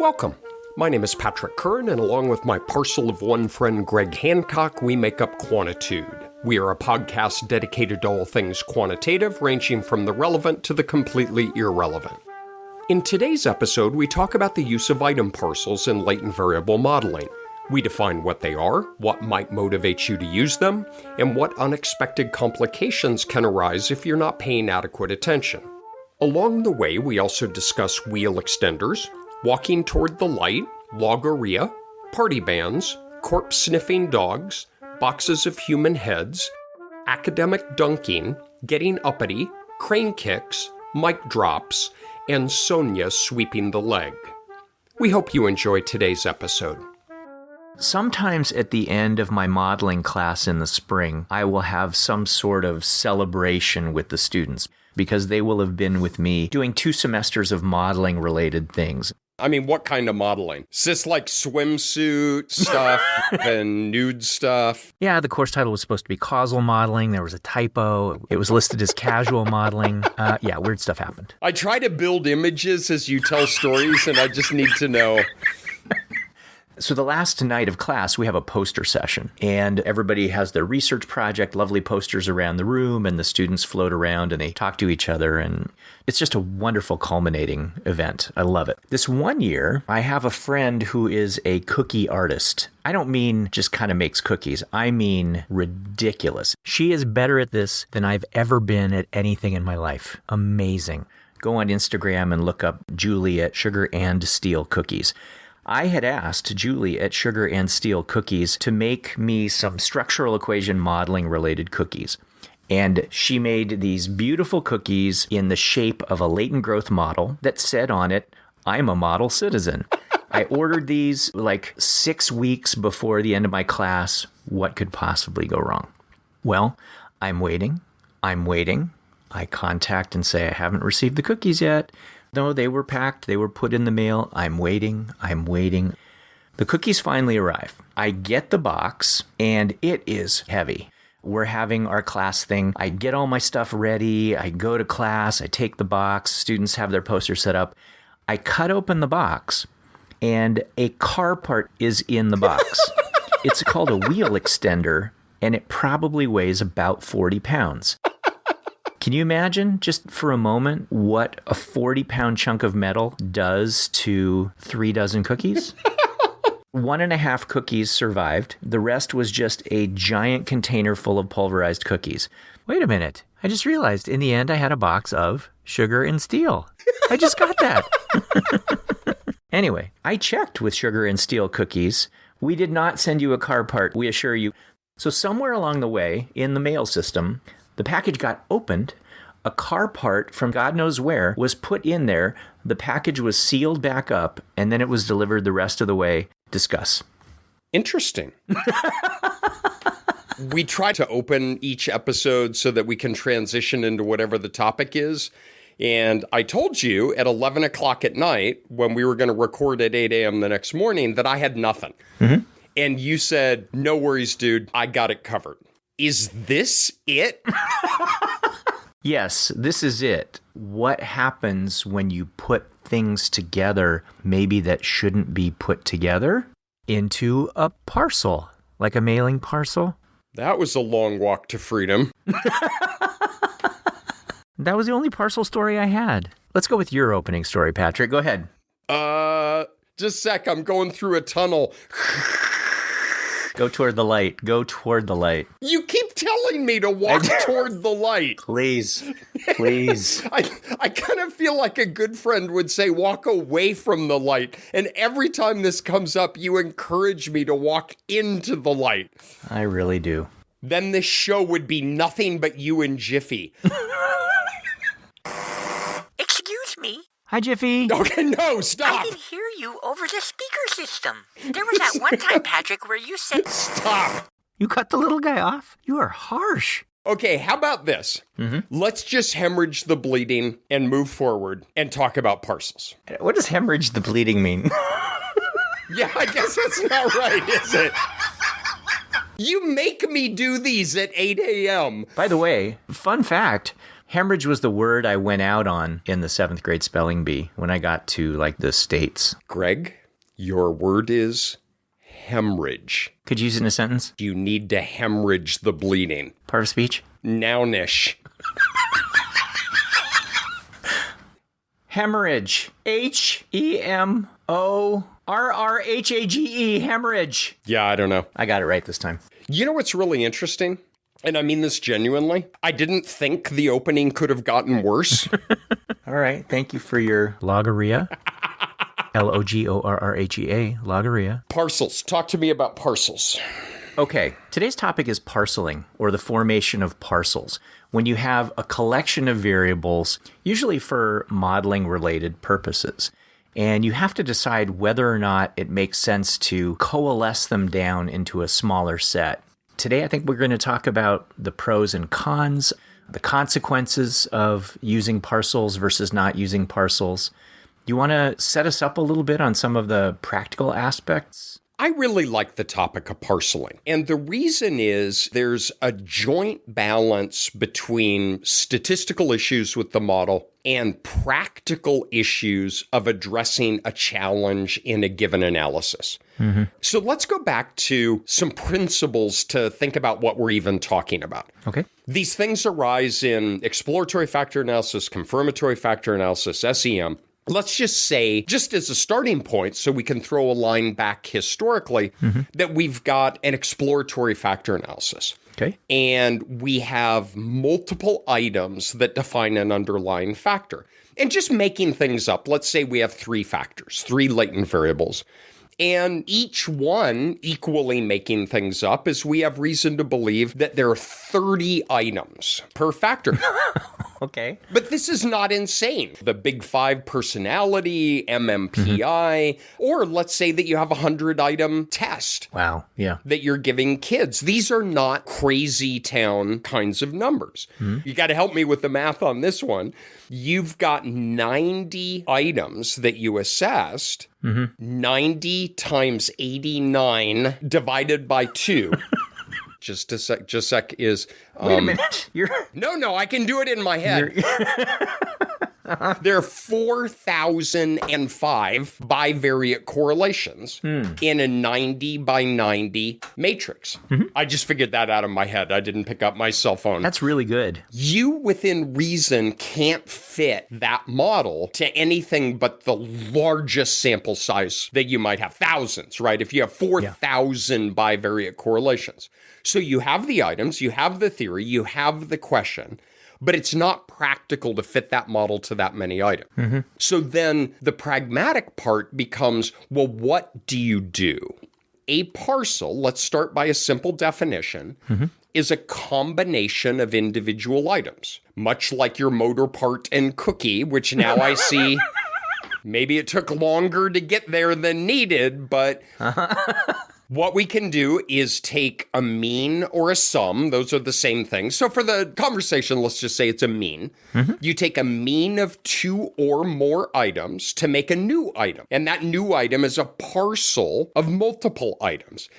Welcome. My name is Patrick Curran, and along with my parcel of one friend, Greg Hancock, we make up Quantitude. We are a podcast dedicated to all things quantitative, ranging from the relevant to the completely irrelevant. In today's episode, we talk about the use of item parcels in latent variable modeling. We define what they are, what might motivate you to use them, and what unexpected complications can arise if you're not paying adequate attention. Along the way, we also discuss wheel extenders, walking toward the light, logorrhea, party bands, corpse-sniffing dogs, boxes of human heads, academic dunking, getting uppity, crane kicks, mic drops, and Sonya sweeping the leg. We hope you enjoy today's episode. Sometimes at the end of my modeling class in the spring, I will have some sort of celebration with the students because they will have been with me doing 2 semesters of modeling related things. I mean, what kind of modeling? Is this like swimsuit stuff and nude stuff? Yeah, the course title was supposed to be causal modeling. There was a typo. It was listed as casual modeling. Yeah, weird stuff happened. I try to build images as you tell stories, and I just need to know. So the last night of class, we have a poster session, and everybody has their research project, lovely posters around the room, and the students float around and they talk to each other, and it's just a wonderful culminating event. I love it. This one year, I have a friend who is a cookie artist. I don't mean just kind of makes cookies. I mean ridiculous. She is better at this than I've ever been at anything in my life. Amazing. Go on Instagram and look up Julie at Sugar and Steel Cookies. I had asked Julie at Sugar and Steel Cookies to make me some structural equation modeling related cookies. And she made these beautiful cookies in the shape of a latent growth model that said on it, "I'm a model citizen." I ordered these like 6 weeks before the end of my class. What could possibly go wrong? Well, I'm waiting. I contact and say I haven't received the cookies yet. No, they were packed. They were put in the mail. I'm waiting. The cookies finally arrive. I get the box, and it is heavy. We're having our class thing. I get all my stuff ready. I go to class. I take the box. Students have their poster set up. I cut open the box, and a car part is in the box. It's called a wheel extender, and it probably weighs about 40 pounds. Can you imagine, just for a moment, what a 40-pound chunk of metal does to 3 dozen cookies? 1.5 cookies survived. The rest was just a giant container full of pulverized cookies. Wait a minute. I just realized in the end I had a box of Sugar and Steel. I just got that. Anyway, I checked with Sugar and Steel Cookies. We did not send you a car part, we assure you. So somewhere along the way in the mail system, the package got opened, a car part from God knows where was put in there, the package was sealed back up, and then it was delivered the rest of the way. Discuss. Interesting. We try to open each episode so that we can transition into whatever the topic is. And I told you at 11 o'clock at night, when we were going to record at 8 a.m. the next morning, that I had nothing. Mm-hmm. And you said, "No worries, dude. I got it covered." Is this it? Yes, this is it. What happens when you put things together, maybe that shouldn't be put together, into a parcel, like a mailing parcel? That was a long walk to freedom. That was the only parcel story I had. Let's go with your opening story, Patrick. Go ahead. Just a sec. I'm going through a tunnel. Go toward the light. You keep telling me to walk toward the light. Please. I kind of feel like a good friend would say, walk away from the light. And every time this comes up, you encourage me to walk into the light. I really do. Then this show would be nothing but you and Jiffy. Excuse me? Hi, Jiffy. Okay, no, stop. I can hear you over the speaker system. There was that one time, Patrick, where you said... Stop. You cut the little guy off? You are harsh. Okay, how about this? Mm-hmm. Let's just hemorrhage the bleeding and move forward and talk about parcels. What does hemorrhage the bleeding mean? Yeah, I guess that's not right, is it? You make me do these at 8 a.m. By the way, fun fact, Hemorrhage was the word I went out on in the 7th grade spelling bee when I got to like the States. Greg, your word is hemorrhage. Could you use it in a sentence? You need to hemorrhage the bleeding. Part of speech? Nounish. Hemorrhage. Hemorrhage. Hemorrhage. Yeah, I don't know. I got it right this time. You know what's really interesting? And I mean this genuinely. I didn't think the opening could have gotten worse. All right. Thank you for your logorrhea. Logorrhea. Logorrhea. Parcels. Talk to me about parcels. Okay. Today's topic is parceling, or the formation of parcels. When you have a collection of variables, usually for modeling-related purposes, and you have to decide whether or not it makes sense to coalesce them down into a smaller set. Today, I think we're going to talk about the pros and cons, the consequences of using parcels versus not using parcels. You want to set us up a little bit on some of the practical aspects? I really like the topic of parceling. And the reason is there's a joint balance between statistical issues with the model and practical issues of addressing a challenge in a given analysis. Mm-hmm. So let's go back to some principles to think about what we're even talking about. Okay. These things arise in exploratory factor analysis, confirmatory factor analysis, SEM. Let's just say, just as a starting point, so we can throw a line back historically, that we've got an exploratory factor analysis. Okay. And we have multiple items that define an underlying factor. And just making things up, let's say we have 3 factors, 3 latent variables. And each one equally making things up is we have reason to believe that there are 30 items per factor. Okay. But this is not insane. The Big 5 personality, MMPI, or let's say that you have a 100-item test. Wow. Yeah. That you're giving kids. These are not crazy town kinds of numbers. You got to help me with the math on this one. You've got 90 items that you assessed. 90 times 89 divided by 2. Just a sec is... Wait a minute. No, I can do it in my head. There are 4,005 bivariate correlations in a 90 by 90 matrix. I just figured that out of my head. I didn't pick up my cell phone. That's really good. You, within reason, can't fit that model to anything but the largest sample size that you might have. Thousands, right? If you have 4,000 bivariate correlations. So you have the items, you have the theory, you have the question, but it's not practical to fit that model to that many items. So then the pragmatic part becomes, well, what do you do? A parcel, let's start by a simple definition, is a combination of individual items, much like your motor part and cookie, which now I see maybe it took longer to get there than needed, but... What we can do is take a mean or a sum. Those are the same thing. So for the conversation, let's just say it's a mean. You take a mean of 2 or more items to make a new item. And that new item is a parcel of multiple items.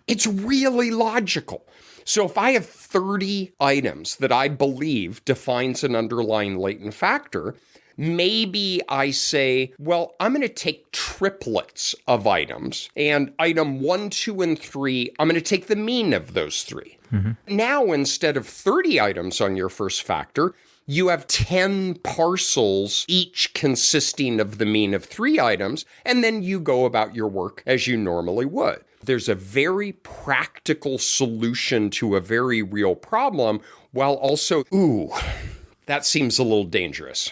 It's really logical. So if I have 30 items that I believe defines an underlying latent factor, maybe I say, well, I'm going to take triplets of items, and item 1, 2, and 3, I'm going to take the mean of those 3. Now, instead of 30 items on your first factor, you have 10 parcels, each consisting of the mean of 3 items, and then you go about your work as you normally would. There's a very practical solution to a very real problem, while also, that seems a little dangerous.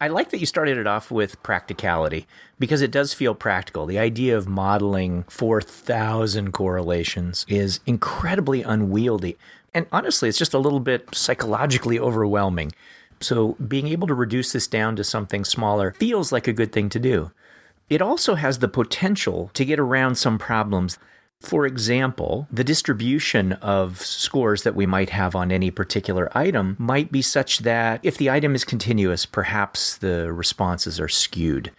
I like that you started it off with practicality because it does feel practical. The idea of modeling 4,000 correlations is incredibly unwieldy. And honestly, it's just a little bit psychologically overwhelming. So being able to reduce this down to something smaller feels like a good thing to do. It also has the potential to get around some problems. For example, the distribution of scores that we might have on any particular item might be such that if the item is continuous, perhaps the responses are skewed.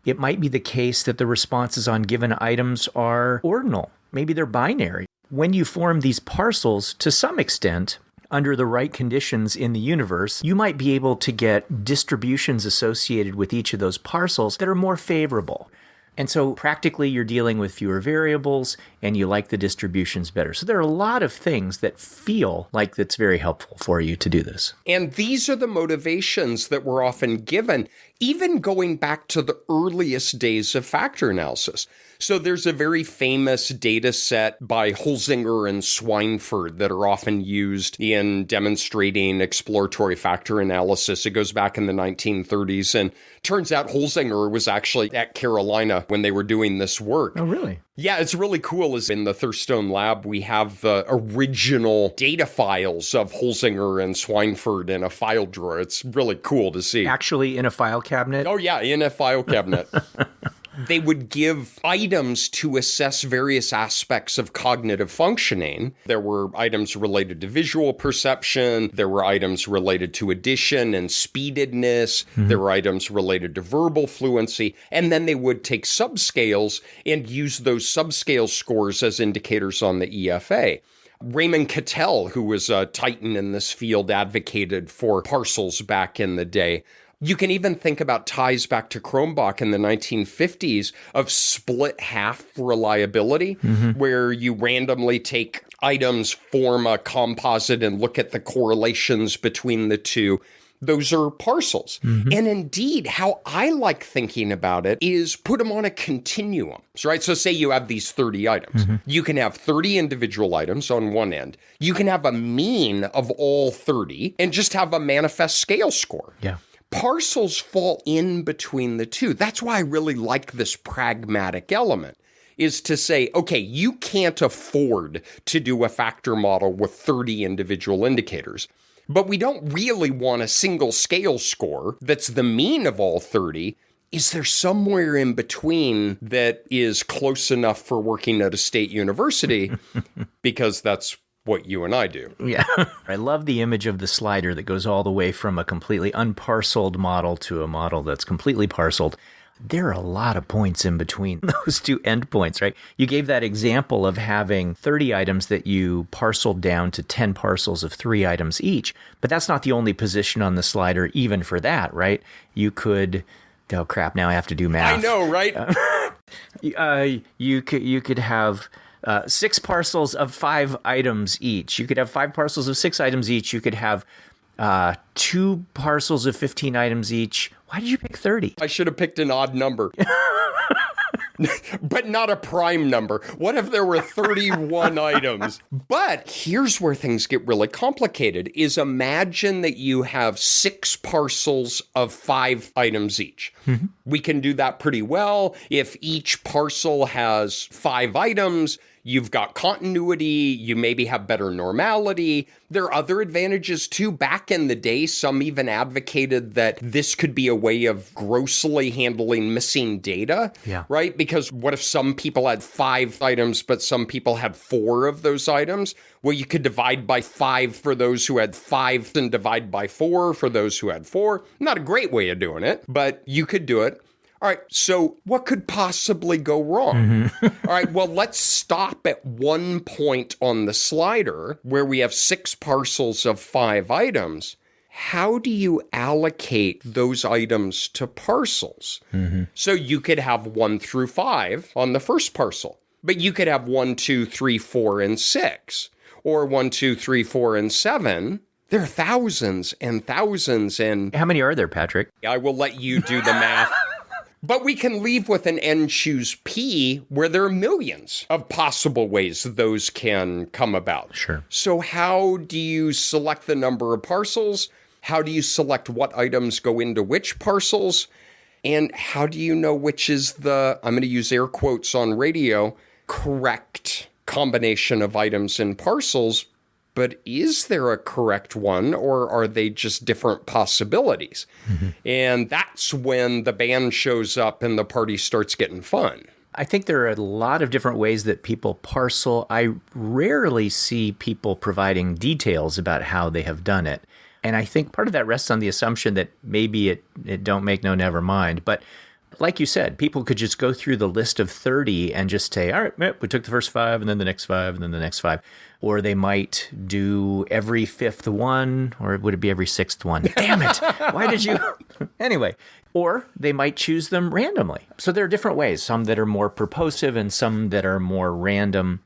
It might be the case that the responses on given items are ordinal. Maybe they're binary. When you form these parcels, to some extent, under the right conditions in the universe, you might be able to get distributions associated with each of those parcels that are more favorable. And so practically you're dealing with fewer variables and you like the distributions better. So there are a lot of things that feel like it's very helpful for you to do this. And these are the motivations that were often given, even going back to the earliest days of factor analysis. So there's a very famous data set by Holzinger and Swineford that are often used in demonstrating exploratory factor analysis. It goes back in the 1930s, and turns out Holzinger was actually at Carolina when they were doing this work. Oh, really? Yeah, it's really cool. Is in the Thurstone lab, we have the original data files of Holzinger and Swineford in a file drawer. It's really cool to see. Actually in a file cabinet? Oh, yeah, in a file cabinet. They would give items to assess various aspects of cognitive functioning. There were items related to visual perception. There were items related to addition and speededness. There were items related to verbal fluency. And then they would take subscales and use those subscale scores as indicators on the EFA. Raymond Cattell, who was a titan in this field, advocated for parcels back in the day. You can even think about ties back to Cronbach in the 1950s of split half reliability, where you randomly take items, form a composite, and look at the correlations between the two. Those are parcels. And indeed, how I like thinking about it is put them on a continuum, right? So say you have these 30 items. You can have 30 individual items on one end. You can have a mean of all 30 and just have a manifest scale score. Yeah. Parcels fall in between the two. That's why I really like this pragmatic element, is to say, okay, you can't afford to do a factor model with 30 individual indicators, but we don't really want a single scale score that's the mean of all 30. Is there somewhere in between that is close enough for working at a state university? Because that's what you and I do. Yeah. I love the image of the slider that goes all the way from a completely unparceled model to a model that's completely parceled. There are a lot of points in between those two endpoints, right? You gave that example of having 30 items that you parceled down to 10 parcels of 3 items each, but that's not the only position on the slider even for that, right? You could, oh crap, now I have to do math. I know, right? You could have 6 parcels of 5 items each. You could have 5 parcels of 6 items each. You could have 2 parcels of 15 items each. Why did you pick 30? I should have picked an odd number. But not a prime number. What if there were 31 items? But here's where things get really complicated, is imagine that you have 6 parcels of 5 items each. We can do that pretty well. If each parcel has 5 items, you've got continuity, you maybe have better normality. There are other advantages too. Back in the day, some even advocated that this could be a way of grossly handling missing data, right? Because what if some people had 5 items, but some people had 4 of those items? Well, you could divide by 5 for those who had 5 and divide by 4 for those who had 4. Not a great way of doing it, but you could do it. All right, so what could possibly go wrong? All right, well, let's stop at one point on the slider where we have 6 parcels of 5 items. How do you allocate those items to parcels? So you could have 1 through 5 on the first parcel, but you could have 1, 2, 3, 4, and 6, or 1, 2, 3, 4, and 7. There are thousands and thousands and... How many are there, Patrick? I will let you do the math. But we can leave with an n choose p where there are millions of possible ways those can come about. Sure. So how do you select the number of parcels? How do you select what items go into which parcels? And how do you know which is the, I'm going to use air quotes on radio, correct combination of items and parcels? But is there a correct one, or are they just different possibilities? And that's when the band shows up and the party starts getting fun. I think there are a lot of different ways that people parcel. I rarely see people providing details about how they have done it. And I think part of that rests on the assumption that maybe it don't make no never mind. But Like you said, people could just go through the list of 30 and just say, all right, we took the first 5 and then the next 5 and then the next 5. Or they might do every 5th one, or would it be every 6th one? Damn it. Why did you? Anyway, or they might choose them randomly. So there are different ways, some that are more purposive and some that are more random.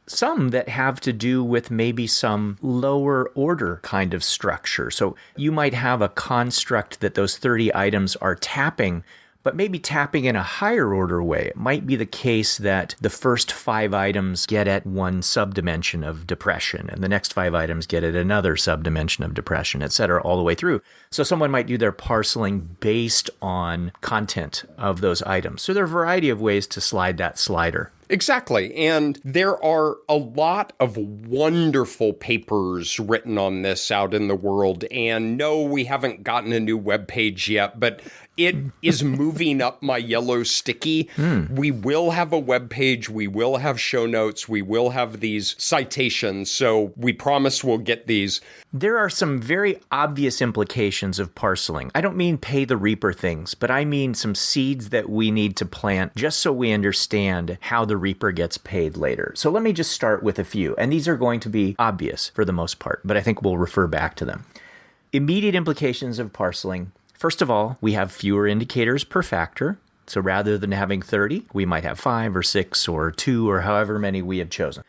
Some that have to do with maybe some lower order kind of structure. So you might have a construct that those 30 items are tapping, but maybe tapping in a higher order way. It might be the case that the first 5 items get at one subdimension of depression, and the next 5 items get at another subdimension of depression, et cetera, all the way through. So someone might do their parceling based on content of those items. So there are a variety of ways to slide that slider. Exactly. And there are a lot of wonderful papers written on this out in the world. And no, we haven't gotten a new webpage yet, but it is moving up my yellow sticky. We will have a webpage. We will have show notes. We will have these citations. So we promise we'll get these. There are some very obvious implications of parceling. I don't mean pay the reaper things, but I mean some seeds that we need to plant just so we understand how the reaper gets paid later. So let me just start with a few, and these are going to be obvious for the most part, but I think we'll refer back to them. Immediate implications of parceling. First of all, we have fewer indicators per factor. So rather than having 30, we might have 5 or 6 or 2 or however many we have chosen.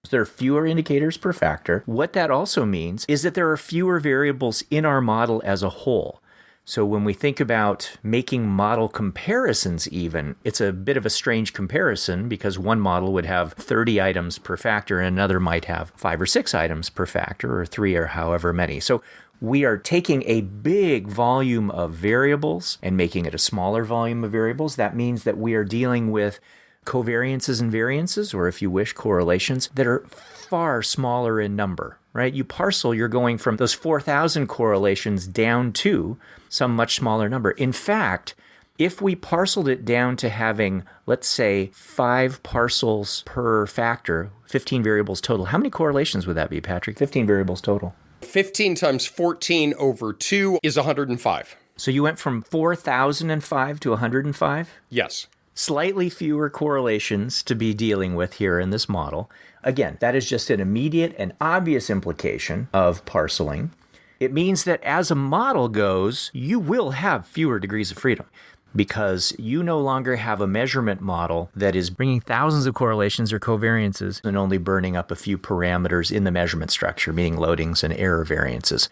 So there are fewer indicators per factor. What that also means is that there are fewer variables in our model as a whole. So when we think about making model comparisons even, it's a bit of a strange comparison because one model would have 30 items per factor and another might have 5 or 6 items per factor or 3 or however many. So we are taking a big volume of variables and making it a smaller volume of variables. That means that we are dealing with covariances and variances, or if you wish, correlations that are far smaller in number, right? You parcel, you're going from those 4,000 correlations down to some much smaller number. In fact, if we parceled it down to having, let's say, 5 parcels per factor, 15 variables total, how many correlations would that be, Patrick? 15 variables total. 15 times 14 over 2 is 105. So you went from 4,005 to 105? Yes. Slightly fewer correlations to be dealing with here in this model. Again, that is just an immediate and obvious implication of parceling. It means that as a model goes, you will have fewer degrees of freedom because you no longer have a measurement model that is bringing thousands of correlations or covariances and only burning up a few parameters in the measurement structure, meaning loadings and error variances.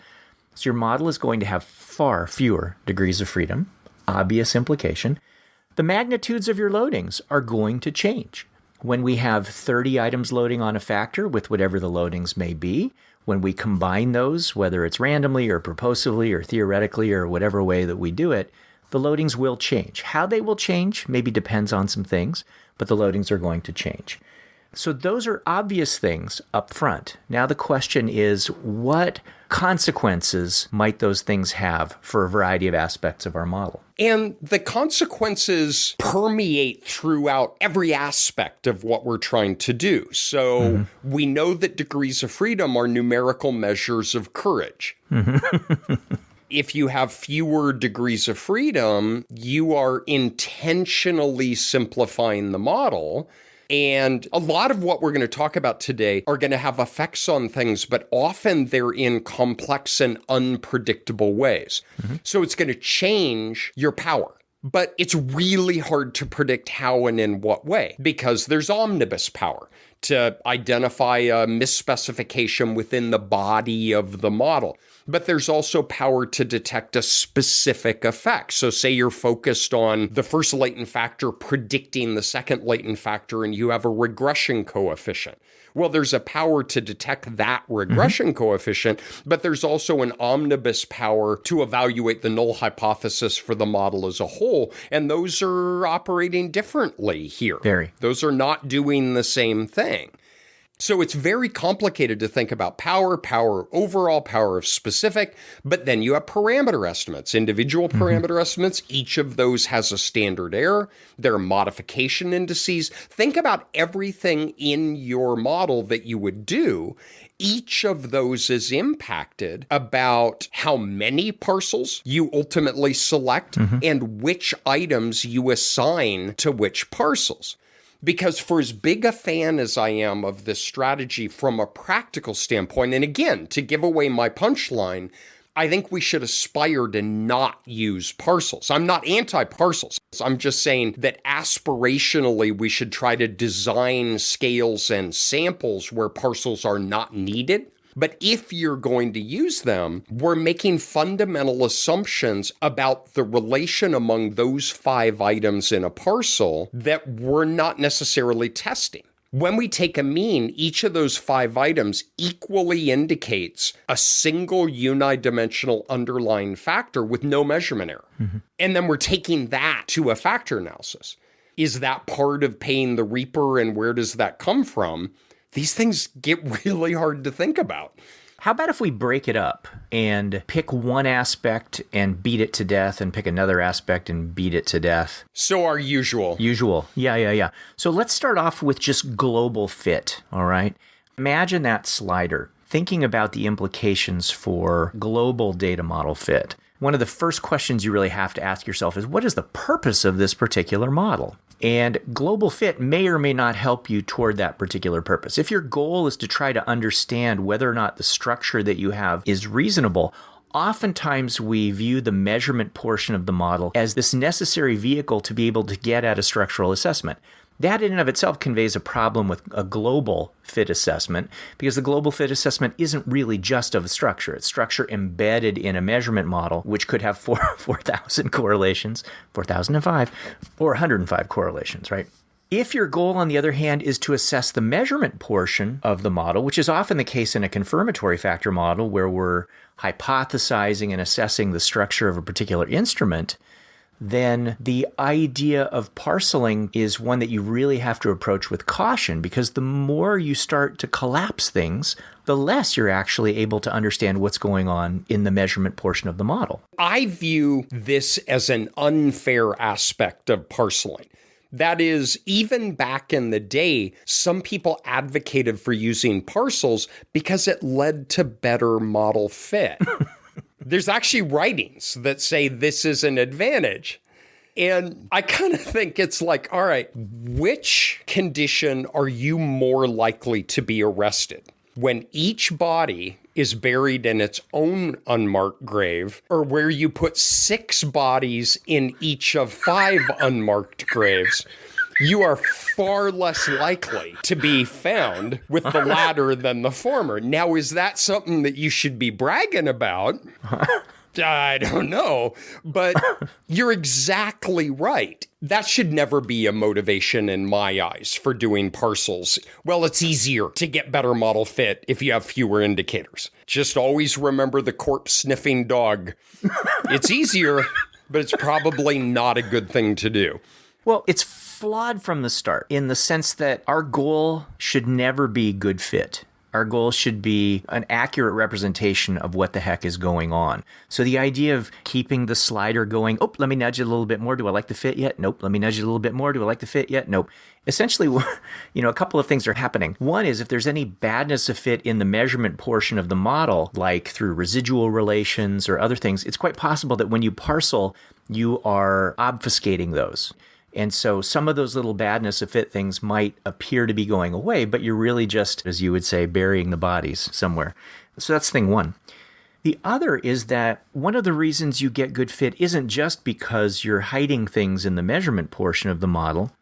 So your model is going to have far fewer degrees of freedom. Obvious implication. The magnitudes of your loadings are going to change. When we have 30 items loading on a factor with whatever the loadings may be, when we combine those, whether it's randomly or purposively or theoretically or whatever way that we do it, the loadings will change. How they will change maybe depends on some things, but the loadings are going to change. So those are obvious things up front. Now the question is, what consequences might those things have for a variety of aspects of our model? And the consequences permeate throughout every aspect of what we're trying to do. So we know that degrees of freedom are numerical measures of courage. If you have fewer degrees of freedom, you are intentionally simplifying the model. And a lot of what we're going to talk about today are going to have effects on things, but often they're in complex and unpredictable ways. So it's going to change your power. But it's really hard to predict how and in what way, because there's omnibus power to identify a misspecification within the body of the model. But there's also power to detect a specific effect. So say you're focused on the first latent factor predicting the second latent factor, and you have a regression coefficient. Well, there's a power to detect that regression coefficient, but there's also an omnibus power to evaluate the null hypothesis for the model as a whole. And those are operating differently here. Very. Those are not doing the same thing. So it's very complicated to think about power overall, power of specific, but then you have parameter estimates, individual parameter estimates. Each of those has a standard error. There are modification indices. Think about everything in your model that you would do. Each of those is impacted about how many parcels you ultimately select and which items you assign to which parcels. Because for as big a fan as I am of this strategy from a practical standpoint, and again, to give away my punchline, I think we should aspire to not use parcels. I'm not anti-parcels. I'm just saying that aspirationally, we should try to design scales and samples where parcels are not needed. But if you're going to use them, we're making fundamental assumptions about the relation among those 5 items in a parcel that we're not necessarily testing. When we take a mean, each of those 5 items equally indicates a single unidimensional underlying factor with no measurement error. And then we're taking that to a factor analysis. Is that part of paying the reaper, and where does that come from? These things get really hard to think about. How about if we break it up and pick one aspect and beat it to death and pick another aspect and beat it to death? So our usual. Yeah. So let's start off with just global fit, all right? Imagine that slider, thinking about the implications for global data model fit. One of the first questions you really have to ask yourself is, what is the purpose of this particular model? And global fit may or may not help you toward that particular purpose. If your goal is to try to understand whether or not the structure that you have is reasonable, oftentimes we view the measurement portion of the model as this necessary vehicle to be able to get at a structural assessment. That in and of itself conveys a problem with a global fit assessment, because the global fit assessment isn't really just of a structure. It's structure embedded in a measurement model, which could have 4,000 correlations, 4,005, or 105 correlations, right? If your goal, on the other hand, is to assess the measurement portion of the model, which is often the case in a confirmatory factor model where we're hypothesizing and assessing the structure of a particular instrument, then the idea of parceling is one that you really have to approach with caution, because the more you start to collapse things, the less you're actually able to understand what's going on in the measurement portion of the model. I view this as an unfair aspect of parceling. That is, even back in the day, some people advocated for using parcels because it led to better model fit. There's actually writings that say this is an advantage. And I kind of think it's like, all right, which condition are you more likely to be arrested? When each body is buried in its own unmarked grave, or where you put 6 bodies in each of 5 unmarked graves? You are far less likely to be found with the latter than the former. Now, is that something that you should be bragging about? I don't know, but you're exactly right. That should never be a motivation in my eyes for doing parcels. Well, it's easier to get better model fit if you have fewer indicators. Just always remember the corpse sniffing dog. It's easier, but it's probably not a good thing to do. Well, it's flawed from the start in the sense that our goal should never be good fit. Our goal should be an accurate representation of what the heck is going on. So the idea of keeping the slider going, oh, let me nudge it a little bit more. Do I like the fit yet? Nope. Let me nudge it a little bit more. Do I like the fit yet? Nope. Essentially, a couple of things are happening. One is if there's any badness of fit in the measurement portion of the model, like through residual relations or other things, it's quite possible that when you parcel, you are obfuscating those. And so some of those little badness of fit things might appear to be going away, but you're really just, as you would say, burying the bodies somewhere. So that's thing one. The other is that one of the reasons you get good fit isn't just because you're hiding things in the measurement portion of the model.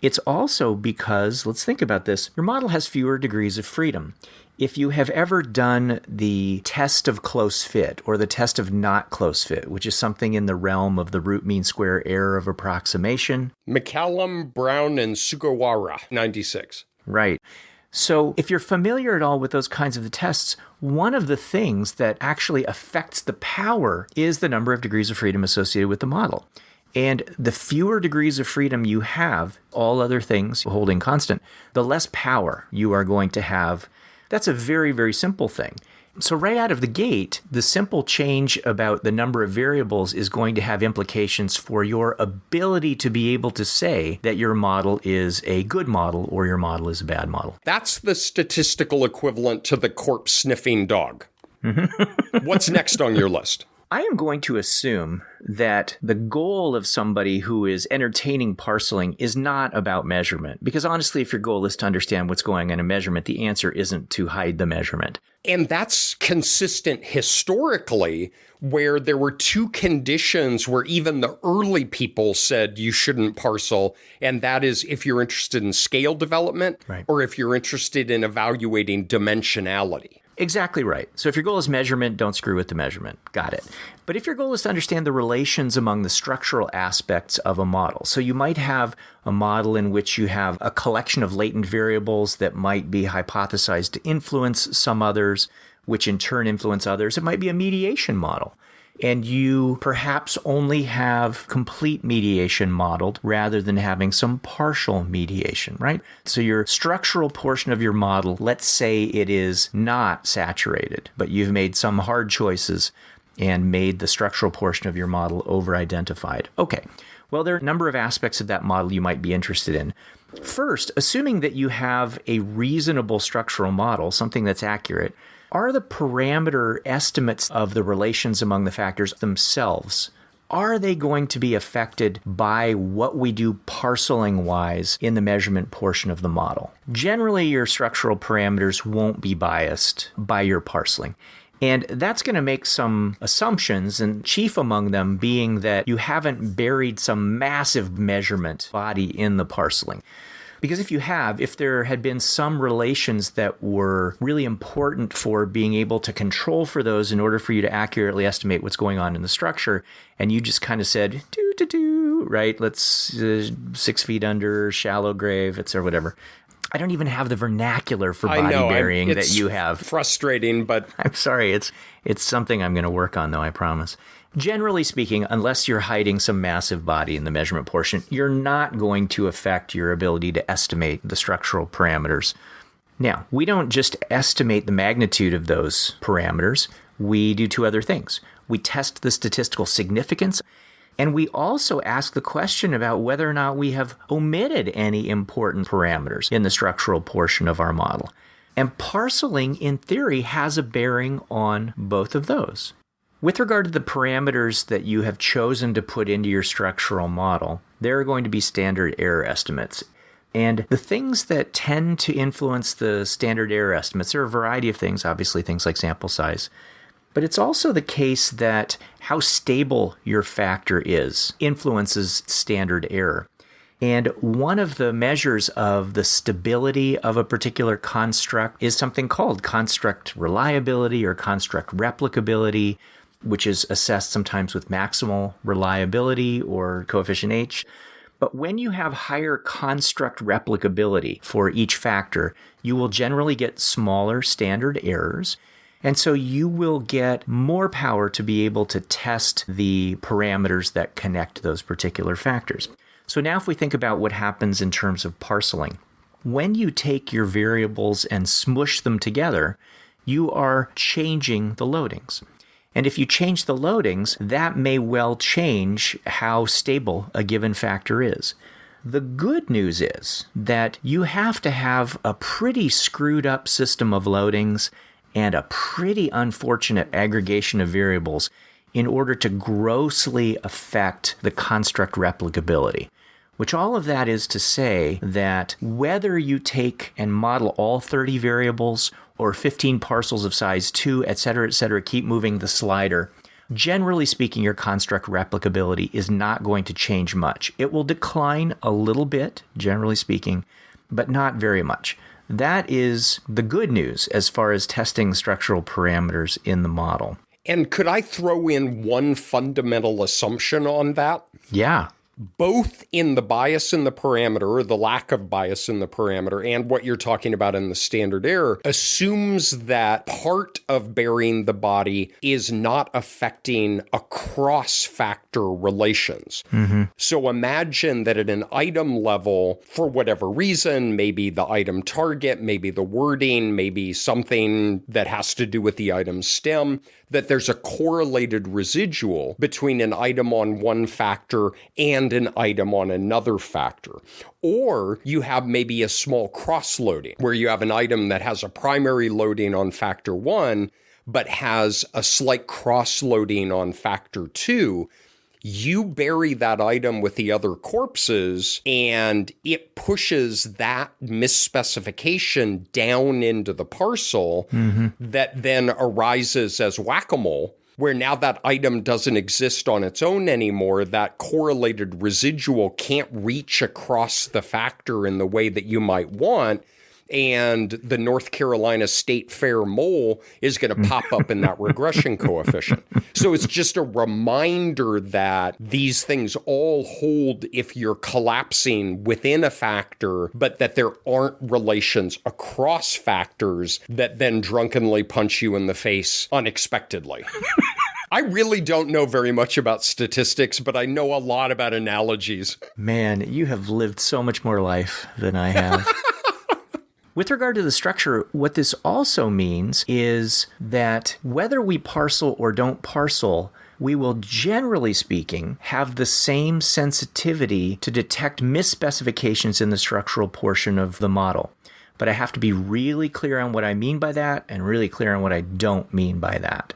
It's also because, let's think about this, your model has fewer degrees of freedom. If you have ever done the test of close fit or the test of not close fit, which is something in the realm of the root mean square error of approximation. McCallum, Brown, and Sugawara, 96. Right. So if you're familiar at all with those kinds of tests, one of the things that actually affects the power is the number of degrees of freedom associated with the model. And the fewer degrees of freedom you have, all other things holding constant, the less power you are going to have. That's a very, very simple thing. So right out of the gate, the simple change about the number of variables is going to have implications for your ability to be able to say that your model is a good model or your model is a bad model. That's the statistical equivalent to the corpse sniffing dog. What's next on your list? I am going to assume that the goal of somebody who is entertaining parceling is not about measurement. Because honestly, if your goal is to understand what's going on in measurement, the answer isn't to hide the measurement. And that's consistent historically, where there were two conditions where even the early people said you shouldn't parcel. And that is if you're interested in scale development, right, or if you're interested in evaluating dimensionality. Exactly right. So if your goal is measurement, don't screw with the measurement. Got it. But if your goal is to understand the relations among the structural aspects of a model, so you might have a model in which you have a collection of latent variables that might be hypothesized to influence some others, which in turn influence others. It might be a mediation model. And you perhaps only have complete mediation modeled rather than having some partial mediation, right? So your structural portion of your model, let's say it is not saturated, but you've made some hard choices and made the structural portion of your model over-identified. Okay, well, there are a number of aspects of that model you might be interested in. First, assuming that you have a reasonable structural model, something that's accurate, are the parameter estimates of the relations among the factors themselves, are they going to be affected by what we do parceling-wise in the measurement portion of the model? Generally, your structural parameters won't be biased by your parceling. And that's going to make some assumptions, and chief among them being that you haven't buried some massive measurement body in the parceling. Because if there had been some relations that were really important for being able to control for those in order for you to accurately estimate what's going on in the structure, and you just kind of said, right, let's 6 feet under, shallow grave, or whatever. I don't even have the vernacular for body burying that you have. Frustrating, but I'm sorry. It's something I'm going to work on, though, I promise. Generally speaking, unless you're hiding some massive body in the measurement portion, you're not going to affect your ability to estimate the structural parameters. Now, we don't just estimate the magnitude of those parameters. We do two other things. We test the statistical significance, and we also ask the question about whether or not we have omitted any important parameters in the structural portion of our model. And parceling, in theory, has a bearing on both of those. With regard to the parameters that you have chosen to put into your structural model, there are going to be standard error estimates. And the things that tend to influence the standard error estimates are a variety of things, obviously things like sample size. But it's also the case that how stable your factor is influences standard error. And one of the measures of the stability of a particular construct is something called construct reliability or construct replicability, which is assessed sometimes with maximal reliability or coefficient H. But when you have higher construct replicability for each factor, you will generally get smaller standard errors. And so you will get more power to be able to test the parameters that connect those particular factors. So now if we think about what happens in terms of parceling, when you take your variables and smush them together, you are changing the loadings. And if you change the loadings, that may well change how stable a given factor is. The good news is that you have to have a pretty screwed up system of loadings and a pretty unfortunate aggregation of variables in order to grossly affect the construct replicability. Which all of that is to say that whether you take and model all 30 variables or 15 parcels of size 2, et cetera, keep moving the slider, generally speaking, your construct replicability is not going to change much. It will decline a little bit, generally speaking, but not very much. That is the good news as far as testing structural parameters in the model. And could I throw in one fundamental assumption on that? Yeah. both in the bias in the parameter, or the lack of bias in the parameter, and what you're talking about in the standard error, assumes that part of burying the body is not affecting across factor relations. So imagine that at an item level, for whatever reason, maybe the item target, maybe the wording, maybe something that has to do with the item's stem, that there's a correlated residual between an item on one factor and an item on another factor. Or you have maybe a small cross-loading, where you have an item that has a primary loading on factor 1, but has a slight cross-loading on factor 2. You bury that item with the other corpses, and it pushes that misspecification down into the parcel that then arises as whack-a-mole, where now that item doesn't exist on its own anymore. That correlated residual can't reach across the factor in the way that you might want. And the North Carolina State Fair mole is going to pop up in that regression coefficient. So it's just a reminder that these things all hold if you're collapsing within a factor, but that there aren't relations across factors that then drunkenly punch you in the face unexpectedly. I really don't know very much about statistics, but I know a lot about analogies. Man, you have lived so much more life than I have. With regard to the structure, what this also means is that whether we parcel or don't parcel, we will, generally speaking, have the same sensitivity to detect misspecifications in the structural portion of the model. But I have to be really clear on what I mean by that and really clear on what I don't mean by that.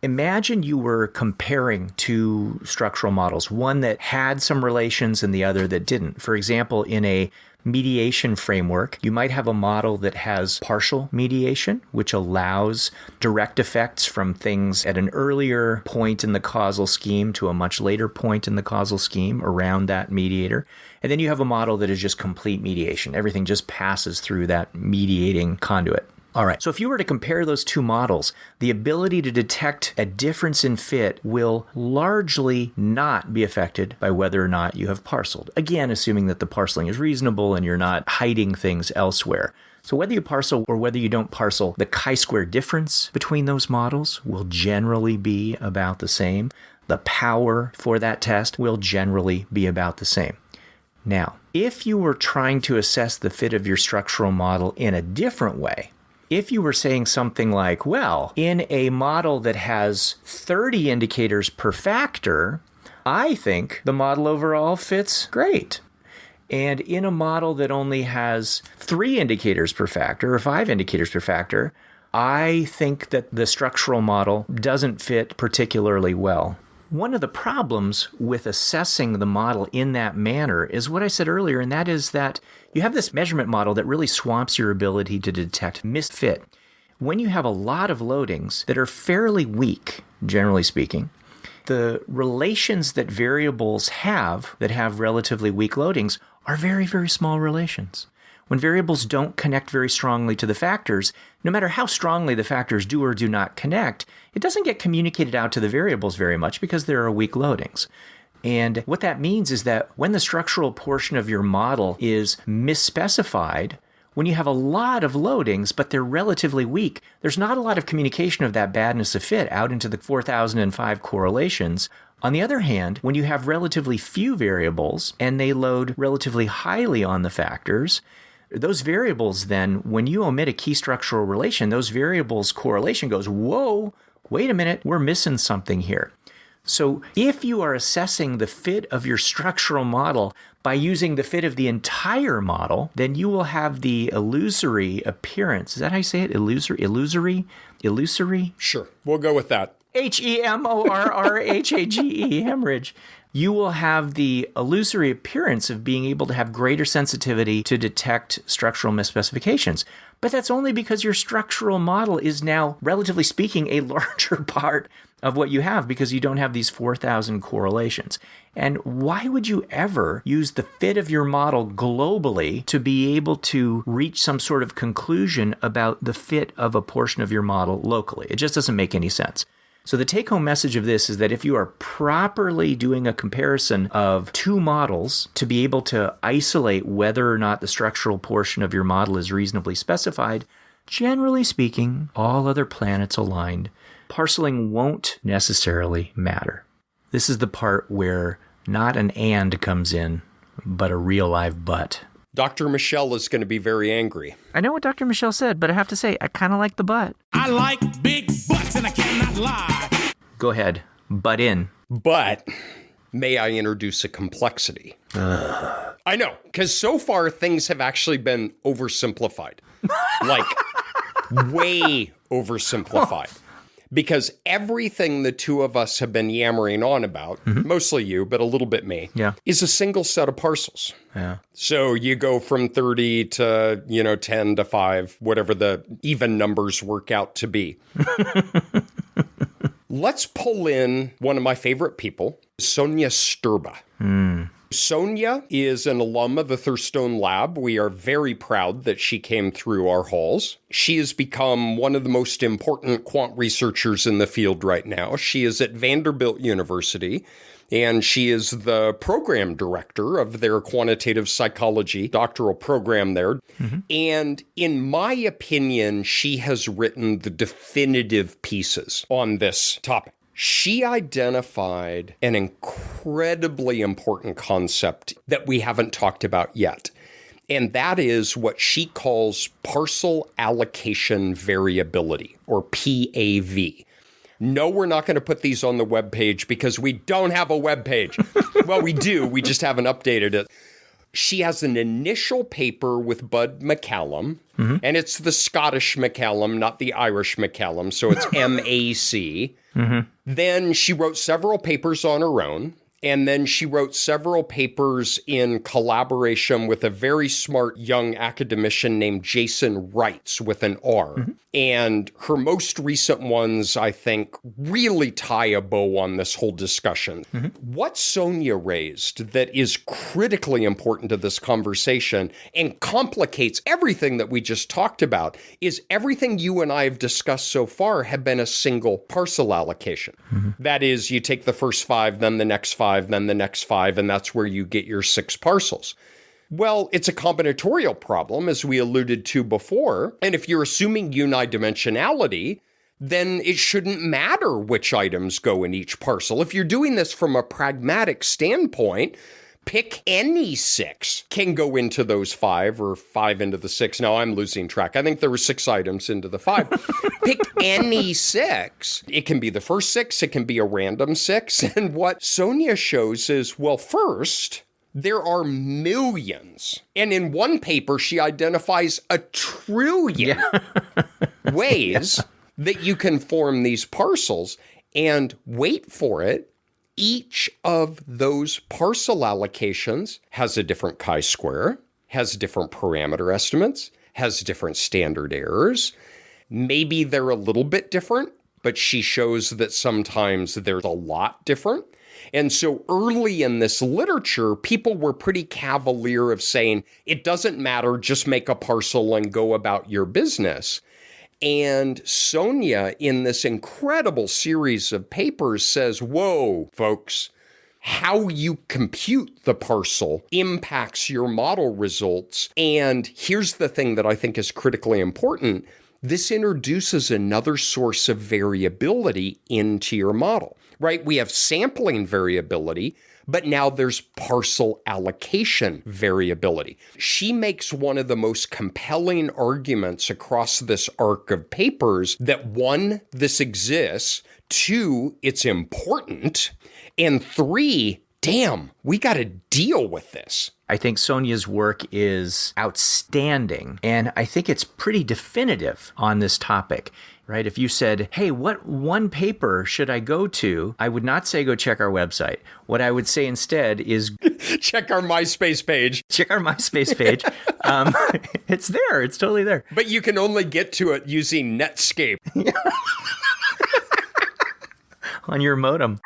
Imagine you were comparing two structural models, one that had some relations and the other that didn't. For example, in a mediation framework, you might have a model that has partial mediation, which allows direct effects from things at an earlier point in the causal scheme to a much later point in the causal scheme around that mediator. And then you have a model that is just complete mediation. Everything just passes through that mediating conduit. All right, so if you were to compare those two models, the ability to detect a difference in fit will largely not be affected by whether or not you have parceled. Again, assuming that the parceling is reasonable and you're not hiding things elsewhere. So whether you parcel or whether you don't parcel, the chi-square difference between those models will generally be about the same. The power for that test will generally be about the same. Now, if you were trying to assess the fit of your structural model in a different way, if you were saying something like, well, in a model that has 30 indicators per factor, I think the model overall fits great. And in a model that only has 3 indicators per factor or 5 indicators per factor, I think that the structural model doesn't fit particularly well. One of the problems with assessing the model in that manner is what I said earlier, and that is that you have this measurement model that really swamps your ability to detect misfit. When you have a lot of loadings that are fairly weak, generally speaking, the relations that variables have that have relatively weak loadings are very, very small relations. When variables don't connect very strongly to the factors, no matter how strongly the factors do or do not connect, it doesn't get communicated out to the variables very much because there are weak loadings. And what that means is that when the structural portion of your model is misspecified, when you have a lot of loadings, but they're relatively weak, there's not a lot of communication of that badness of fit out into the 4005 correlations. On the other hand, when you have relatively few variables and they load relatively highly on the factors, those variables then, when you omit a key structural relation, those variables' correlation goes, whoa, wait a minute, we're missing something here. So if you are assessing the fit of your structural model by using the fit of the entire model, then you will have the illusory appearance. Is that how you say it? Illusory? Sure, we'll go with that. Hemorrhage, hemorrhage. You will have the illusory appearance of being able to have greater sensitivity to detect structural misspecifications. But that's only because your structural model is now, relatively speaking, a larger part of what you have because you don't have these 4,000 correlations. And why would you ever use the fit of your model globally to be able to reach some sort of conclusion about the fit of a portion of your model locally? It just doesn't make any sense. So the take-home message of this is that if you are properly doing a comparison of two models to be able to isolate whether or not the structural portion of your model is reasonably specified, generally speaking, all other planets aligned, parceling won't necessarily matter. This is the part where not an and comes in, but a real live but. Dr. Michelle is going to be very angry. I know what Dr. Michelle said, but I have to say, I kind of like the but. I like big butts and I cannot lie. Go ahead, butt in. But may I introduce a complexity? I know, because so far things have actually been oversimplified. Like, way oversimplified. Because everything the two of us have been yammering on about, mostly you, but a little bit me, is a single set of parcels. Yeah. So you go from 30 to, 10 to 5, whatever the even numbers work out to be. Let's pull in one of my favorite people, Sonya Sturba. Sonya is an alum of the Thurstone Lab. We are very proud that she came through our halls. She has become one of the most important quant researchers in the field right now. She is at Vanderbilt University, and she is the program director of their quantitative psychology doctoral program there. And in my opinion, she has written the definitive pieces on this topic. She identified an incredibly important concept that we haven't talked about yet, and that is what she calls parcel allocation variability, or PAV. No, we're not going to put these on the webpage because we don't have a webpage. Well, we do. We just haven't updated it. She has an initial paper with Bud McCallum, and it's the Scottish McCallum, not the Irish McCallum, so it's MAC. Then she wrote several papers on her own, and then she wrote several papers in collaboration with a very smart young academician named Jason Reitz with an R. And her most recent ones, I think, really tie a bow on this whole discussion. What Sonya raised that is critically important to this conversation and complicates everything that we just talked about is everything you and I have discussed so far have been a single parcel allocation. That is, you take the first 5, then the next 5, then the next 5, and that's where you get your 6 parcels. Well, it's a combinatorial problem, as we alluded to before. And if you're assuming unidimensionality, then it shouldn't matter which items go in each parcel. If you're doing this from a pragmatic standpoint, pick any 6 can go into those 5 or 5 into the 6. No, I'm losing track. I think there were 6 items into the 5. Pick any 6. It can be the first 6. It can be a random 6. And what Sonya shows is, well, first, there are millions. And in one paper, she identifies 1 trillion ways that you can form these parcels. And wait for it, each of those parcel allocations has a different chi-square, has different parameter estimates, has different standard errors. Maybe they're a little bit different, but she shows that sometimes they're a lot different. And so early in this literature, people were pretty cavalier of saying, it doesn't matter, just make a parcel and go about your business. And Sonya, in this incredible series of papers, says, whoa, folks, how you compute the parcel impacts your model results. And here's the thing that I think is critically important. This introduces another source of variability into your model, right? We have sampling variability, but now there's parcel allocation variability. She makes one of the most compelling arguments across this arc of papers that 1, this exists, 2, it's important, and 3, damn, we got to deal with this. I think Sonya's work is outstanding, and I think it's pretty definitive on this topic, right? If you said, hey, what one paper should I go to? I would not say go check our website. What I would say instead is check our MySpace page. Check our MySpace page. It's there. It's totally there. But you can only get to it using Netscape. On your modem.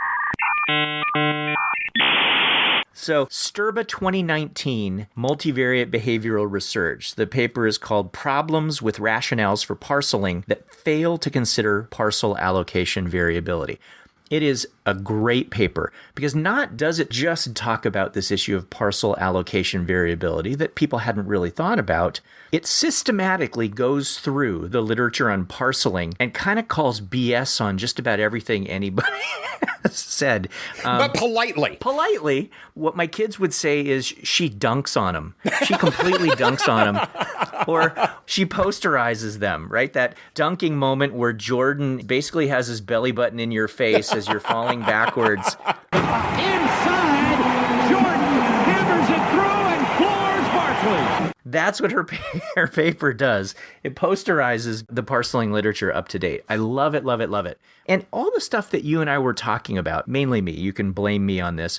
So, Sturba 2019, Multivariate Behavioral Research. The paper is called Problems with Rationales for Parceling That Fail to Consider Parcel Allocation Variability. It is a great paper because not does it just talk about this issue of parcel allocation variability that people hadn't really thought about. It systematically goes through the literature on parceling and kind of calls BS on just about everything anybody has said. But politely. Politely, what my kids would say is she dunks on them. She completely dunks on them. Or she posterizes them, right? That dunking moment where Jordan basically has his belly button in your face as you're falling backwards. Inside, Jordan hammers it through and floors Barkley. That's what her paper does. It posterizes the parceling literature up to date. I love it, love it, love it. And all the stuff that you and I were talking about, mainly me, you can blame me on this,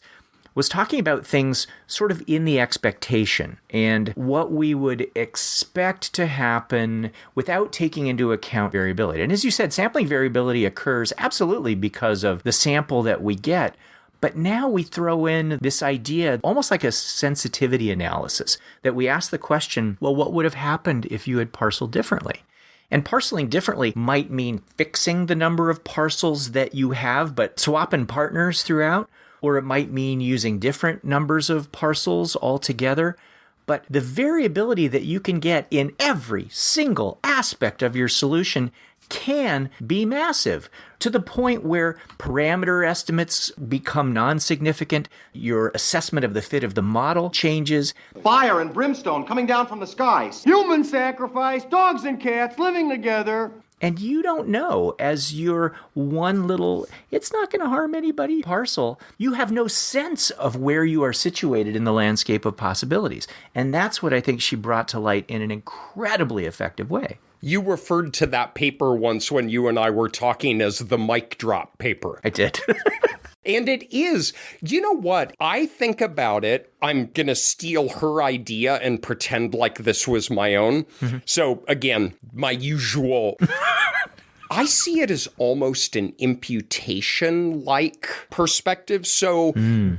was talking about things sort of in the expectation and what we would expect to happen without taking into account variability. And as you said, sampling variability occurs absolutely because of the sample that we get. But now we throw in this idea, almost like a sensitivity analysis, that we ask the question, well, what would have happened if you had parceled differently? And parceling differently might mean fixing the number of parcels that you have, but swapping partners throughout. Or it might mean using different numbers of parcels altogether. But the variability that you can get in every single aspect of your solution can be massive, to the point where parameter estimates become non-significant, your assessment of the fit of the model changes. Fire and brimstone coming down from the skies. Human sacrifice, dogs and cats living together. And you don't know, as your one little, it's not going to harm anybody parcel, you have no sense of where you are situated in the landscape of possibilities. And that's what I think she brought to light in an incredibly effective way. You referred to that paper once when you and I were talking as the mic drop paper. I did. And it is. You know what? I think about it. I'm going to steal her idea and pretend like this was my own. Mm-hmm. So again, my usual... I see it as almost an imputation-like perspective. So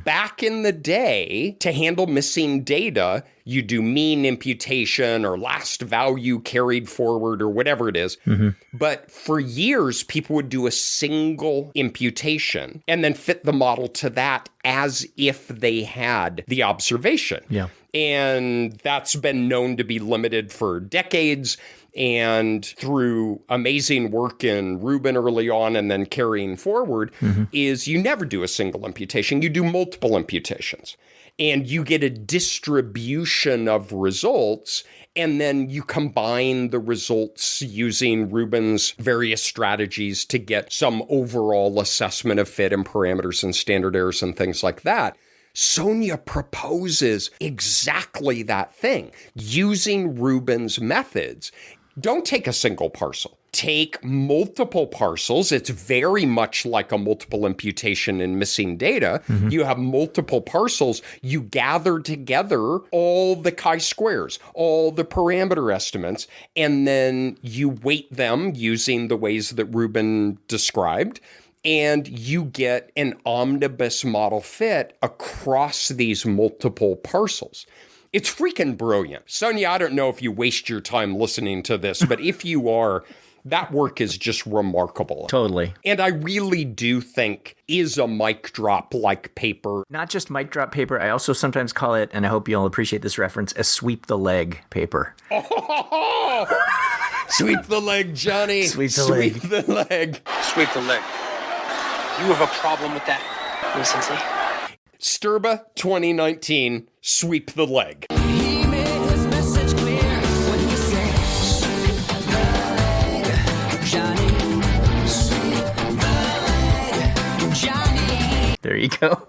back in the day, to handle missing data, you do mean imputation or last value carried forward or whatever it is. Mm-hmm. But for years, people would do a single imputation and then fit the model to that as if they had the observation. Yeah. And that's been known to be limited for decades. And through amazing work in Rubin early on and then carrying forward, is you never do a single imputation. You do multiple imputations. And you get a distribution of results, and then you combine the results using Rubin's various strategies to get some overall assessment of fit and parameters and standard errors and things like that. Sonya proposes exactly that thing, using Rubin's methods. Don't take a single parcel. Take multiple parcels. It's very much like a multiple imputation in missing data. Mm-hmm. You have multiple parcels. You gather together all the chi-squares, all the parameter estimates, and then you weight them using the ways that Rubin described. And you get an omnibus model fit across these multiple parcels. It's freaking brilliant. Sonya, I don't know if you waste your time listening to this, but if you are, that work is just remarkable. Totally. And I really do think is a mic drop like paper. Not just mic drop paper. I also sometimes call it, and I hope you'll appreciate this reference, a sweep the leg paper. Oh, sweep the leg, Johnny. Sweep the leg. Sweep the leg. Sweep the leg. You have a problem with that recency? Sturba 2019, sweep the leg. He made his message clear when he said, "Sweep the leg, Johnny. Sweep the leg, Johnny." There you go.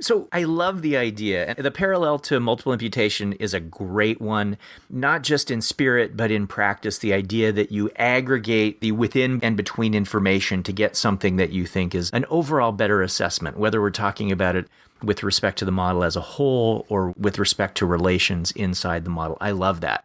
So I love the idea. And the parallel to multiple imputation is a great one, not just in spirit, but in practice. The idea that you aggregate the within and between information to get something that you think is an overall better assessment, whether we're talking about it with respect to the model as a whole or with respect to relations inside the model. I love that.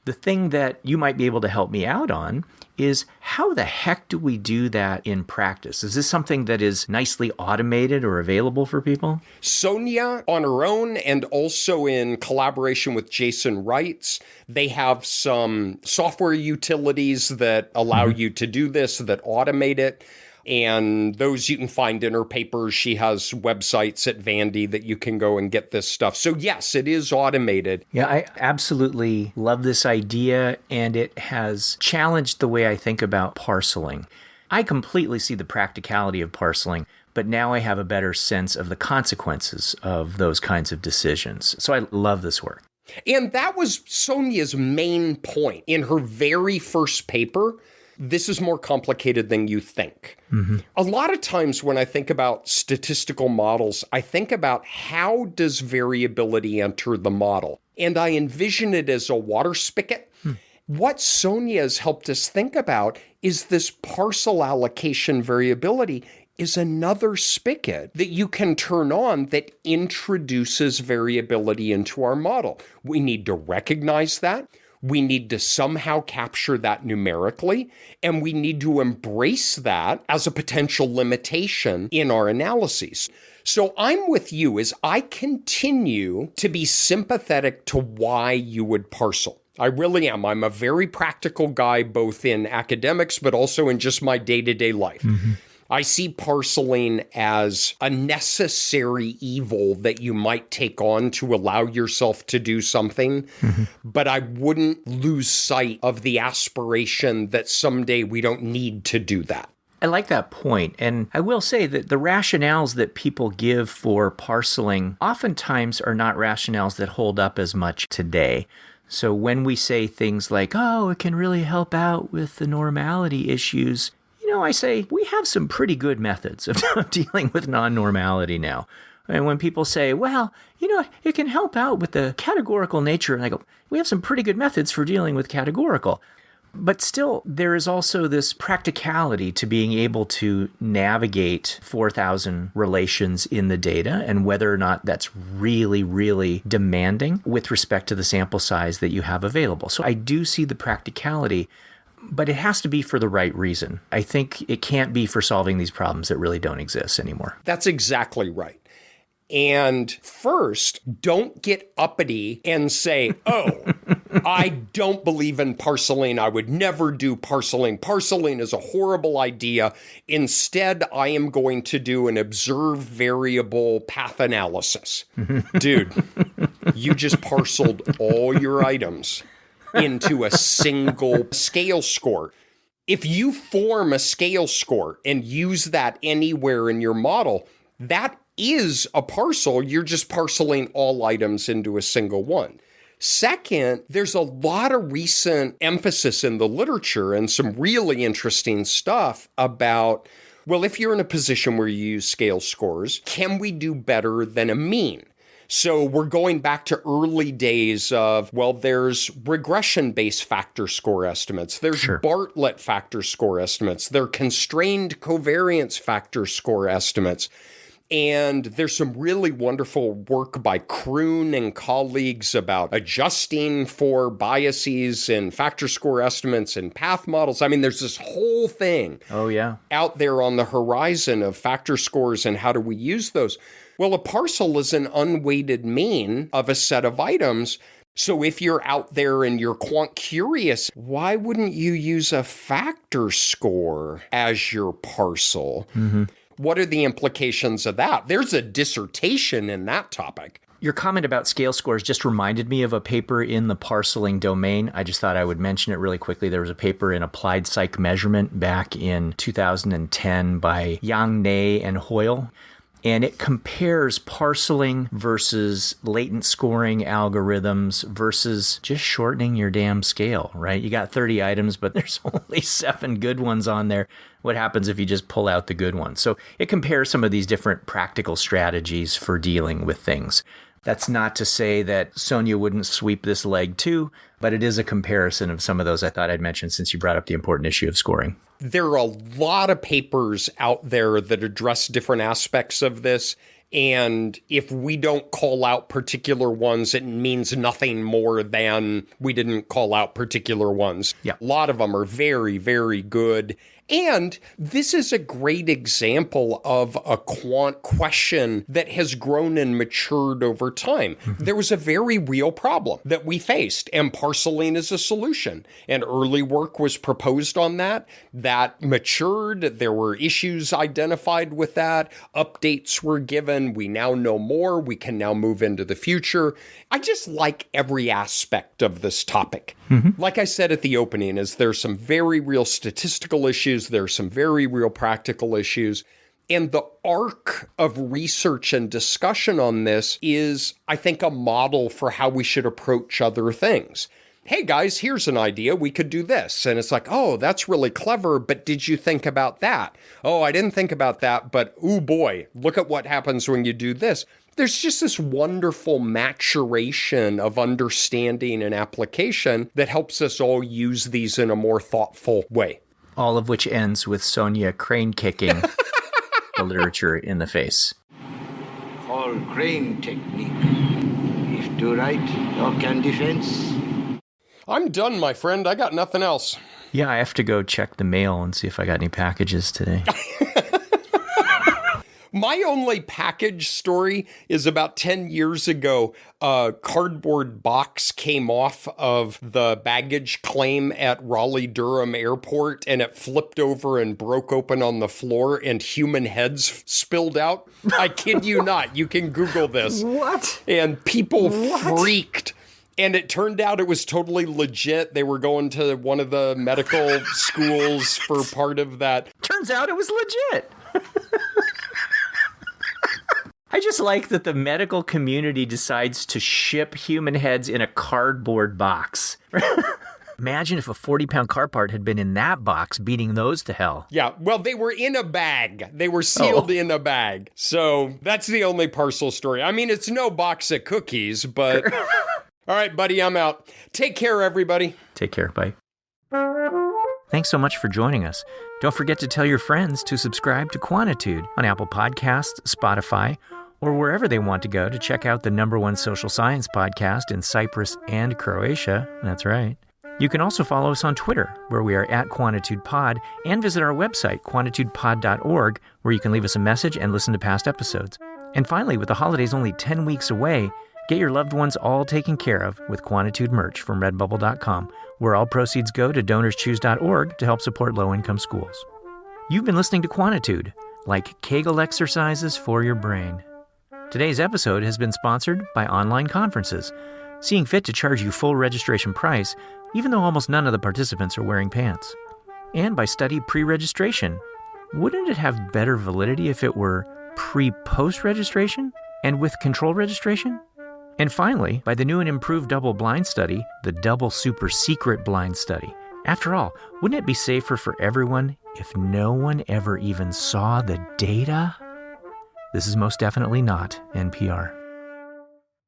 The thing that you might be able to help me out on is how the heck do we do that in practice? Is this something that is nicely automated or available for people? Sonya, on her own, and also in collaboration with Jason Wrights, they have some software utilities that allow you to do this, that automate it. And those you can find in her papers. She has websites at Vandy that you can go and get this stuff. So yes, it is automated. Yeah, I absolutely love this idea, and it has challenged the way I think about parceling. I completely see the practicality of parceling, but now I have a better sense of the consequences of those kinds of decisions. So I love this work. And that was Sonya's main point in her very first paper. This is more complicated than you think. A lot of times when I think about statistical models, I think about how does variability enter the model? And I envision it as a water spigot. What Sonya has helped us think about is this parcel allocation variability is another spigot that you can turn on that introduces variability into our model. We need to recognize that. We need to somehow capture that numerically, and we need to embrace that as a potential limitation in our analyses. So I'm with you as I continue to be sympathetic to why you would parcel. I really am. I'm a very practical guy, both in academics, but also in just my day-to-day life. I see parceling as a necessary evil that you might take on to allow yourself to do something, but I wouldn't lose sight of the aspiration that someday we don't need to do that. I like that point, and I will say that the rationales that people give for parceling oftentimes are not rationales that hold up as much today. So when we say things like, oh, it can really help out with the normality issues, I say we have some pretty good methods of dealing with non-normality now. And when people say, well, it can help out with the categorical nature, and I go, we have some pretty good methods for dealing with categorical. But still, there is also this practicality to being able to navigate 4,000 relations in the data and whether or not that's really, really demanding with respect to the sample size that you have available. So I do see the practicality, but it has to be for the right reason. I think it can't be for solving these problems that really don't exist anymore. That's exactly right. And first, don't get uppity and say, oh, I don't believe in parceling. I would never do parceling. Parceling is a horrible idea. Instead, I am going to do an observed variable path analysis. Dude, you just parceled all your items into a single scale score. If you form a scale score and use that anywhere in your model, that is a parcel. You're just parceling all items into a single one. Second, there's a lot of recent emphasis in the literature and some really interesting stuff about, well, if you're in a position where you use scale scores, can we do better than a mean? So we're going back to early days of, well, there's regression-based factor score estimates. There's Bartlett factor score estimates. There are constrained covariance factor score estimates. And there's some really wonderful work by Kroon and colleagues about adjusting for biases in factor score estimates and path models. I mean, there's this whole thing out there on the horizon of factor scores and how do we use those. Well, a parcel is an unweighted mean of a set of items. So if you're out there and you're quant curious, why wouldn't you use a factor score as your parcel? What are the implications of that? There's a dissertation in that topic. Your comment about scale scores just reminded me of a paper in the parceling domain. I just thought I would mention it really quickly. There was a paper in Applied Psych Measurement back in 2010 by Yang, Ney, and Hoyle. And it compares parceling versus latent scoring algorithms versus just shortening your damn scale, right? You got 30 items, but there's only 7 good ones on there. What happens if you just pull out the good ones? So it compares some of these different practical strategies for dealing with things. That's not to say that Sonya wouldn't sweep this leg too, but it is a comparison of some of those I thought I'd mention since you brought up the important issue of scoring. There are a lot of papers out there that address different aspects of this, And if we don't call out particular ones, it means nothing more than we didn't call out particular ones. Yeah. A lot of them are very, very good. And this is a great example of a quant question that has grown and matured over time. There was a very real problem that we faced, and parceling is a solution. And early work was proposed on that. That matured. There were issues identified with that. Updates were given. We now know more. We can now move into the future. I just like every aspect of this topic. Like I said at the opening, there's some very real statistical issues. There's some very real practical issues. And the arc of research and discussion on this is, I think, a model for how we should approach other things. Hey guys, here's an idea. We could do this. And it's like, oh, that's really clever, but did you think about that? Oh, I didn't think about that, but ooh boy, look at what happens when you do this. There's just this wonderful maturation of understanding and application that helps us all use these in a more thoughtful way. All of which ends with Sonya crane kicking the literature in the face. Called crane technique. If do right, thou can defense. I'm done, my friend. I got nothing else. Yeah, I have to go check the mail and see if I got any packages today. My only package story is about 10 years ago. A cardboard box came off of the baggage claim at Raleigh-Durham Airport, and it flipped over and broke open on the floor, and human heads spilled out. I kid you not. You can Google this. What? And people freaked. And it turned out it was totally legit. They were going to one of the medical schools for part of that. Turns out it was legit. I just like that the medical community decides to ship human heads in a cardboard box. Imagine if a 40-pound car part had been in that box, beating those to hell. Yeah, well, they were in a bag. They were sealed in a bag. So that's the only parcel story. I mean, it's no box of cookies, but... All right, buddy, I'm out. Take care, everybody. Take care. Bye. Thanks so much for joining us. Don't forget to tell your friends to subscribe to Quantitude on Apple Podcasts, Spotify, or wherever they want to go to check out the #1 social science podcast in Cyprus and Croatia. That's right. You can also follow us on Twitter, where we are at QuantitudePod, and visit our website, quantitudepod.org, where you can leave us a message and listen to past episodes. And finally, with the holidays only 10 weeks away, get your loved ones all taken care of with Quantitude merch from redbubble.com, where all proceeds go to donorschoose.org to help support low-income schools. You've been listening to Quantitude, like Kegel exercises for your brain. Today's episode has been sponsored by online conferences, seeing fit to charge you full registration price, even though almost none of the participants are wearing pants. And by study pre-registration. Wouldn't it have better validity if it were pre-post registration and with control registration? And finally, by the new and improved double-blind study, the double super secret blind study. After all, wouldn't it be safer for everyone if no one ever even saw the data? This is most definitely not NPR.